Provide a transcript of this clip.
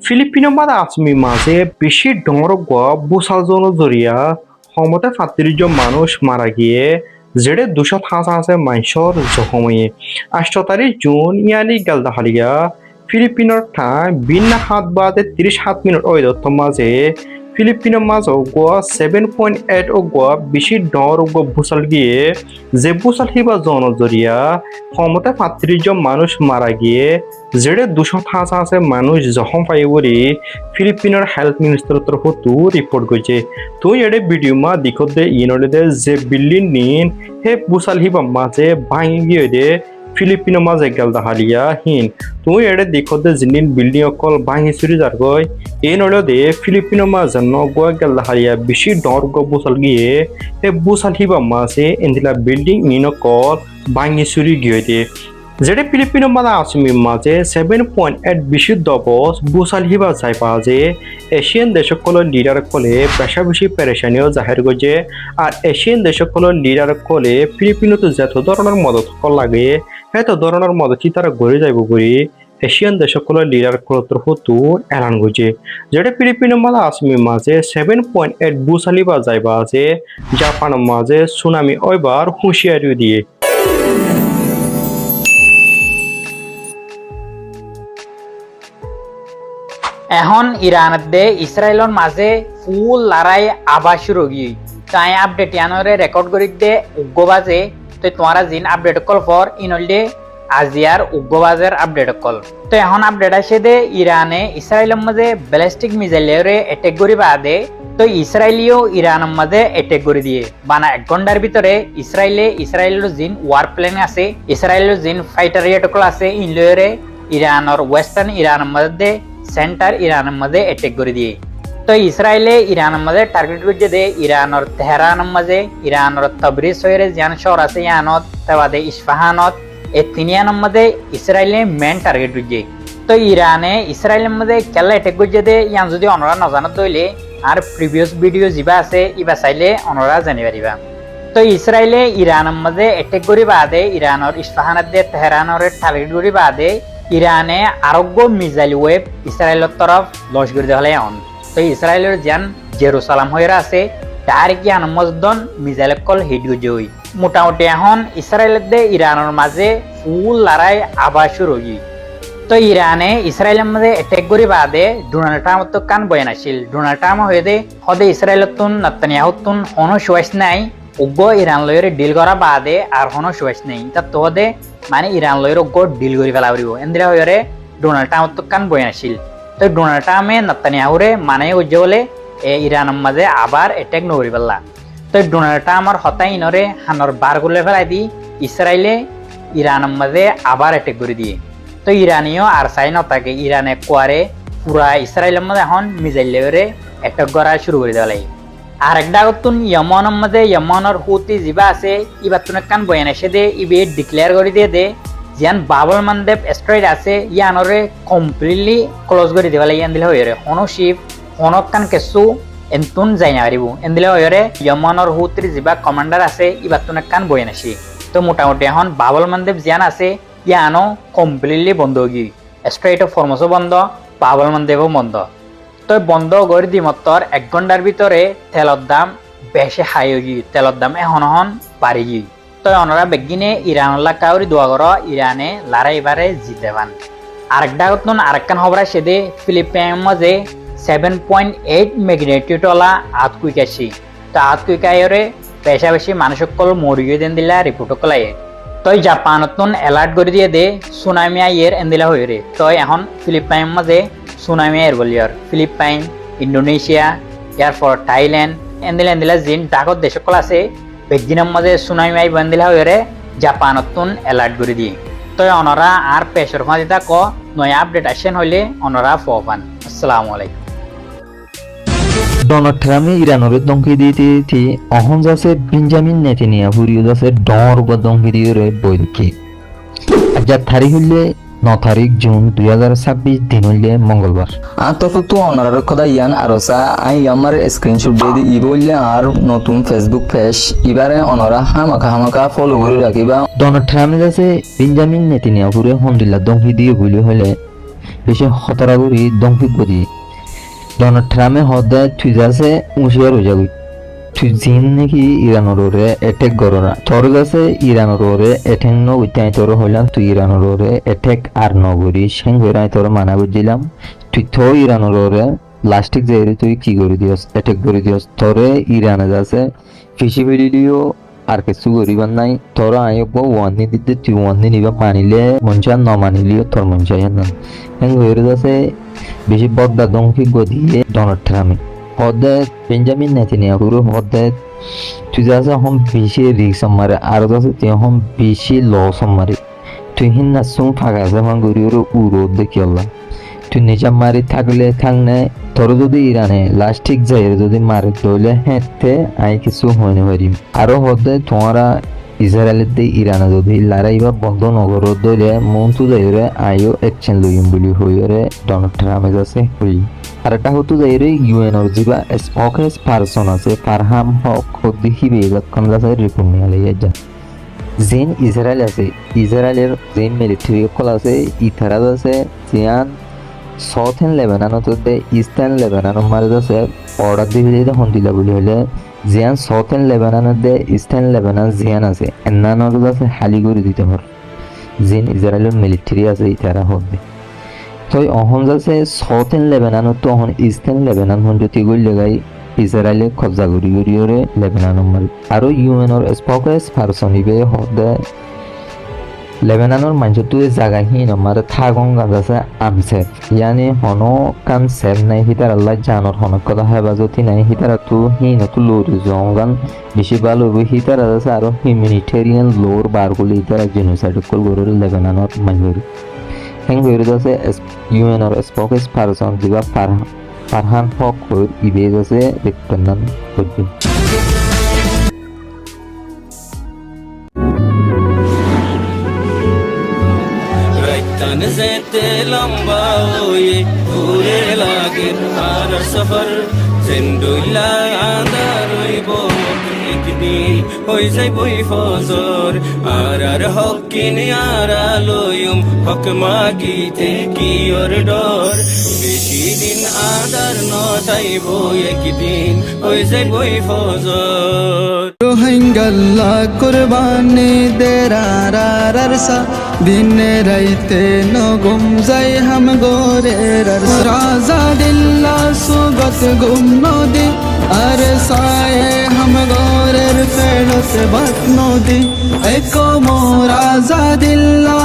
Filipino মাদা আচমি মাঝে বেশি ডরগ বুসালজন জরিয়া সমতে ৩৫ মানুষ মারা গিয়ে যেড়ে ২৫৮ মানুষের জখমে ৮ জুন ইয়ানি গেলদাহালিয়া ফিলিপিনোর ঠাই বিন্না হাত বাদে ৩০ মিনিট ওই দত্ত মাঝে ফিলিপিনো মাঝ গোয়া 7.8 ও গোয়া বেশি ডর গো বুসাল গিয়ে যে বুসাল হিবা জন জরিয়া সমতে ৩৫ মানুষ মারা গিয়ে যেড়ে ২৫৮ মানুষ জখম পাই বলি ফিলিপিনোর হেলথ মিনিস্টারের তরফতো রিপোর্ট করছে তো এড়ে ভিডিও মা দিখত দে ইনলে যে বিল্ডিং নিন হে বুসাল হিবা মাঝে ভাঙি গিয়ে দে ফিলিপিনো মাঝে গেল দাহালিয়া হিন তুই এড়ে দিখত দে জিনিন বিল্ডিং অকল ভাঙি চুরি যার গয় এই নলে দে ফিলিপিনো মাঝে নগয় গেল দাহালিয়া বেশি ডর গো বুসাল গিয়ে হে বুসাল হিবা মাঝে এন্দিলা বিল্ডিং নিন অকল ভাঙি চুরি গিয়ে দে যেটা ফিলিপিনো মাদা আচমি মাঝে 7.8 বিশুদ্ধ বস বুসাল হিবা যাই পা যে এশিয়ান দেশসকলের লিডার কলে পেশা বেশি পেরেশানিও জাহির করছে আর এশিয়ান দেশসকলের লিডার কলে ফিলিপিনোতে যত ধরনের মদত লাগে এত ধরনের মদত তারা গড়ে যাইব বলে এশিয়ান দেশসকলের লিডার কলতর হতো এলান করছে যেটা ফিলিপিনো মাদা আচমি মাঝে 7.8 বুসাল হিবা যাইবা আছে জাপানের মাঝে সুনামি ওইবার হুঁশিয়ারি দিয়ে এখন ইরানত দে ইসরায়েলর মাঝে ফুল লড়াই আবার শুরু গিয়ে তাই আপডেট ইয়ানরে রেকর্ড করি দে উগ্রবাজে তো তোমারা জিন আপডেট কল ফর ইনলডে আজিয়ার উগ্রবাজের আপডেট কল তো এখন আপডেট আসে দে ইরানে ইসরায়েলের মাঝে ব্যালিস্টিক মিসাইলেরে অ্যাটাক করি বাদে তো ইসরায়েলিও ইরানের মাঝে অ্যাটাক করে দিয়ে বানা 1 ঘন্টার ভিতরে ইসরায়েলের জিন ওয়ার প্লেন আছে ইসরায়েলের জিন ফাইটার জেটকল আছে ইনলরে ইরানের ওয়েস্টার্ন ইরানের মাঝে সেন্টার ইরানের মধ্যে অ্যাটাক করে দিয়ে তো ইসরায়েলে ইরানের মধ্যে টার্গেট করছে দে ইরানের তেহরানের মাঝে ইরানের তবরিজ শহরে জিয়ান শহর আছে ইয়ানত তাবাদে ইস্পাহানত এই তিনিয়ানের মধ্যে ইসরায়েলে মেন টার্গেট করছে তো ইরানে ইসরায়েলের মধ্যে কেলা অ্যাটাক করছে দে ইয়ান যদি অনরা নজানত দইলে আর প্রিভিয়াস ভিডিও যিবা আছে ইবা চাইলে অনরা জানি পারিবা তো ইসরায়েলে ইরানের মধ্যে অ্যাটাক করি বাদে ইরানের ইস্পাহানত দে তেহরানের টার্গেট করি বাদে ইরানে আরোগ্য মিসাইল ওয়েব ইসরায়েলের তরফ লঞ্চ করে দেওয়া হন তো ইসরায়েলের যান জেরুসালাম হয়ে আছে তার কি আনমজদন মিসাইল কল হিট গুজে হই মোটামুটি এখন ইসরায়েলের দে ইরানের মাঝে ফুল লড়াই আবার শুরু হই তো ইরানে ইসরায়েলের মাঝে অ্যাটাক করি বাদে ডোনাল্ড ট্রাম্প তো কান বয়ান আসিল ডোনাল্ড ট্রাম্প হয়ে দে হদে ইসরায়েলের তুন নেতানিয়াহুর হনো সুয়াইস নাই উগ্র ইরান লয়ের ডিল করা বাদে আর হনো সুয়াইস নেই তা তো হদে মানে ইরান লয়ের উগ্র ডিল করে ফেলা পারিব এন্দিরা হয়ে ডোনাল্ড ট্রাম্প তো কান বয়ান আসিল তো ডোনাল্ড ট্রাম্পে নেতানিয়াহুরে মানে উজ্জে বলে ইরানের মাঝে আবার অ্যাটাক নকরি পেলা তো ডোনাল্ড ট্রাম্পর হতাই ইনরে হানর বার করলে ফেলাই দি ইসরায়েলে ইরানের মাঝে আবার অ্যাটাক করে দিয়ে তো ইরানিও আর চাই নতাকে ইরানে কোয়ারে পুরা ইসরায়েলের মধ্যে এখন মিসাইল লেভেলে অ্যাটাক করা শুরু করে দেওয়া লাগে আর একটা নতুন ইয়মনের মধ্যে ইয়মনের হুতি যিবা আছে ইবার তুনে কান বয়ান এসে দে ইবে ডিক্লেয়ার করে দিয়ে দে জিয়ান বাবল মানদেব এস্ট্রয়েড আছে ইয়ানরে কমপ্লিটলি ক্লোজ করে দেওয়া লাগে এন্দিলে হয়ে হনো শিপ হনক কান কেসু এন্তুন যাই না পারিব এন্দিলে হয়ে ইয়মনের হুতির যিবা কমান্ডার আছে ইবার তুনে কান বয়ান আসি তো মোটামুটি এখন বাবল মানদেব জিয়ান আছে ইয়ানো কমপ্লিটলি বন্ধ গি এস্ট্রয়েড ফরমসও বন্ধ বাবল মানদেবও বন্ধ তো বন্ধ করে দিমত্তর 1 ঘন্টার ভিতরে তেলর দাম বেশি হাই হয়ে তেলর দাম এখন বাড়ি গিয়ে তো ওনারা বেগিনে ইরানল্লা কাউরি দোয়া কর ইরানে লড়াইবারে জিতে পান আরেকটা নতুন আরেকখান খবর আসে দে ফিলিপাইনের মাঝে 7.8 ম্যাগনিটিউডওয়ালা আতকুইক আসি তো আতকুইকায়রে পেশা বেশি মানুষকল মরিয়ে দেন দিলা রিপোর্ট কলাই তো জাপান নতুন অ্যালার্ট করে দিয়ে দে সুনামি আইয়ের এন্দিলা হয়ে রে তো এখন ফিলিপাইনের মাঝে সুনামি এর বলিয়ার ফিলিপাইন ইন্দোনেশিয়া এরপর থাইল্যান্ড এন্দিলা জিন ডাকত দেশকল আছে বেগদিনের মাঝে সুনামি আই বন্দিলা হয়ে জাপান নতুন অ্যালার্ট করে দিয়ে তো অনরা আর পেশর মাঝে ক নয়া আপডেট আসেন হইলে অনরা ফোপান আসসালামু আলাইকুম ডোনাল্ড ট্রাম্পে ইরানের দংকি দিতে অহন যাচ্ছে বেঞ্জামিন নেতানিয়াহুরিও যাচ্ছে ডর বা দংকি দিয়ে বৈরকি যার তারিখ হইলে 9 তারিখ জুন 2026 দিন হইলে মঙ্গলবার তো অনার কথা ইয়ান আর আই আমার স্ক্রিনশট দিয়ে ই বললে আর নতুন ফেসবুক পেজ এবারে অনারা হামাকা ফলো করে রাখিবা ডোনাল্ড ট্রাম্পে যাচ্ছে বেঞ্জামিন নেতানিয়াহুরে হন্ডিল্লা দংকি দিয়ে বলি হলে বেশি হতরা করি দংকি করি ডোনাল্ড ট্রাম্পে হদে তুই যাচ্ছে উঁচিয়ার হয়ে যাবি তুই জিন নাকি ইরানোর ওরে এটেক করো না তোর কাছে ইরানোর ওরে এটেক ন উইতাই তোর হইলাম তুই ইরানোর ওরে এটেক আর ন করি সেং বেড়াই তোর মানা বুঝছিলাম তুই তো ইরানোর ওরে প্লাস্টিক জায়গায় তুই কি করে দিয়স এটেক করে দিয়স তোরে ইরানে যাচ্ছে ফিসি ভিডিও আর কিছু করিবার নাই তোর আয়ব ওয়ানি দিতে তুই ওয়ানি নিবা মানিলে মনসা ন মানিলিও তোর মনসা না হেন হয়ে যাচ্ছে বেশি বদ্দা দংকি গদিয়ে ডোনাল্ড ট্রাম্পে হদে বেঞ্জামিন নেতানিয়াহুর হদে তুই যাচ্ছে হম বেশি রিক্স মারে আর যাচ্ছে তুই হম বেশি লস মারে তুই হিন্না সুম ফাঁকা আছে হন গরিওর উড়ো দেখি আল্লাহ তুই নিজা মারি থাকলে থাকনে তোর যদি ইরানে লাস্ট ঠিক যাই যদি মারে তৈলে হেঁটে আই কিছু হইনি পারিম আরো হতে তোমরা ইসরায়েলের দিয়ে ইরানে যদি লড়াই বা বন্ধ নগর দইলে মন তো যাইরে আইও একশন লইম বলি হইরে ডোনাল্ড ট্রাম্পে যাচ্ছে হই আর এটা হতো যাইরে ইউএনর যিবা স্পোকেস পারসন আছে ফারহাম হক দেখিবে লক্ষণ যাচ্ছে রিপোর্ট নিয়ে লইয়া যা যেন ইসরায়েল আছে ইসরায়েলের যে মিলিটারি কল আছে ইথারা আছে জিয়ান সাউথেন লেবাননতে ইস্টার্ন লেবানন মারে যাচ্ছে অর্ডার দিবি যেটা হন্দিলা বলি হলে জিয়ান সাউথেন লেবাননতে ইস্টার্ন লেবানন জিয়ান আছে এন্নানর যাচ্ছে হালি করে দিতে পার যেন ইসরায়েলের মিলিটারি আছে ইতারা হবে তো অহন যাচ্ছে সাউথেন লেবানন তো অহন ইস্টার্ন লেবানন হন যদি গই লাগাই ইসরায়েলে কবজা করি করিওরে লেবানন মারি আর ইউএনর স্পোকেস পারসন ইবে হদে লেবাননের মানুষটো জায়গা হি নমার থাগং গাছে আমসেফ ইয়ানি হন কান সেফ নাই হিতার আল্লাহ জানর হনক কথা হেফাজতি নাই হিতার তো হি নতু লোর জঙ্গান বেশি ভালো হবে হিতার আছে আর হিউম্যানিটেরিয়ান লোর বারগুলি হিতার জেনোসাইড কল গরুর লেবাননের মানুষ হেং গরু আছে ইউএনর স্পোকেস পারসন দিবা ফারহান হক ইবে আছে রিপ্রেজেন্ট করবে तन से लंबा ये पूरे लागे हर सफर जिंदुला आंदर बो एक दिन होई जाय বই ফজর আর হকিন আরা লয়ুম হক মাগিতে কি ওর ডর বেশি দিন আদার নটাইব একদিন হই যাই বই ফজর রোহিঙ্গাল্লা কুরবানি দেরারারসা দিনে রাইতে নগুম যাই হাম গোরে রাজা দিল্লা সুগত গুম নদী আর সায়ে হাম গোরের ফেরত বাত নদী একো মো রাজা দিল্লা